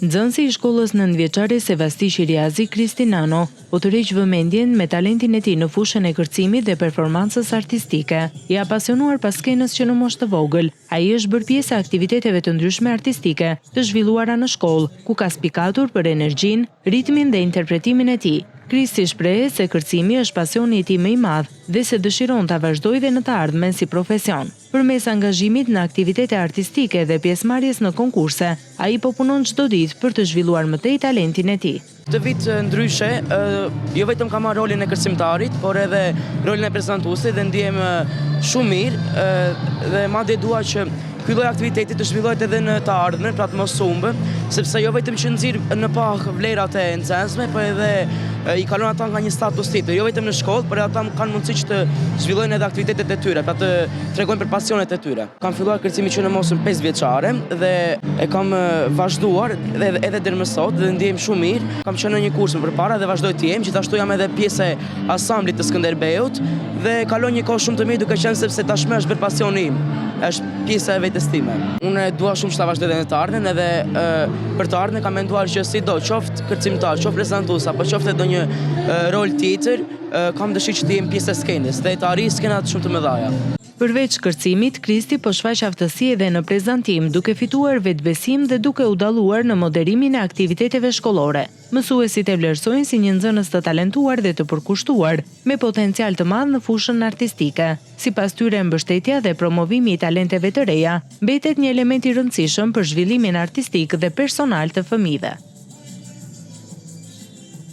Nxënësi i shkollës nëntëvjeçare Sevasti Shiriazi Kristinano u tërheq vëmendjen me talentin e tij në fushën e kërcimit dhe performancës artistike. I apasionuar pas skenës që në moshë të vogël, ai është bërë pjesë e aktiviteteve të ndryshme artistike të zhvilluara në shkollë, ku ka spikatur për energjinë, ritmin dhe interpretimin e tij. Kristi shpreh se kërcimi është pasioni i tij më i madh dhe se dëshiron ta vazhdojë dhe në të ardhmen si profesion. Përmes angazhimit në aktivitete artistike dhe pjesëmarrjes në konkurse, ai po punon çdo ditë për të zhvilluar më tej talentin e tij. Këtë vit ndryshe, jo vetëm kam marrë rolin e kërcimtarit, por edhe rolin e prezantuesit dhe ndihem shumë mirë dhe madje dua që ky lloj aktiviteti të zhvillohet edhe në të ardhmen, pra të mos humbë, sepse jo vetëm që nxirr në pah vlerat e nxënësve, por edhe i kalon ata nga një status tjetër, jo vetëm në shkollë, por ata kanë mundësi që të zhvillojnë edhe aktivitetet e tyre, pra të tregojnë për pasionet e tyre. Kam filluar kërcimin që në moshën 5 vjeçare dhe e kam vazhduar edhe deri më sot dhe ndihem shumë mirë. Kam qenë në një kurs më përpara dhe vazhdoj të jem, gjithashtu jam edhe pjesë e asamblit të Skënderbeut dhe kaloj një kohë shumë të mirë duke qenë sepse tashmë është bërë pasioni im. Është pjesa e vetes time. Unë dua shumë që ta vazhdoj në të ardhmen edhe për të ardhmen kam menduar që sido qoftë kërcimtar, qoftë prezantues apo qoftë ndonjë rol tjetër, kam dëshirë që të jem pjesë e skenës dhe të arrij skenat shumë të mëdha. Përveç kërcimit, Kristi po shfaq aftësi edhe në prezantim, duke fituar vetbesim dhe duke u dalluar në moderimin e aktiviteteve shkollore. Mësuesit e vlerësojnë si një nxënës të talentuar dhe të përkushtuar, me potencial të madh në fushën artistike. Sipas tyre, mbështetja dhe promovimi i talenteve të reja mbetet një element i rëndësishëm për zhvillimin artistik dhe personal të fëmijëve.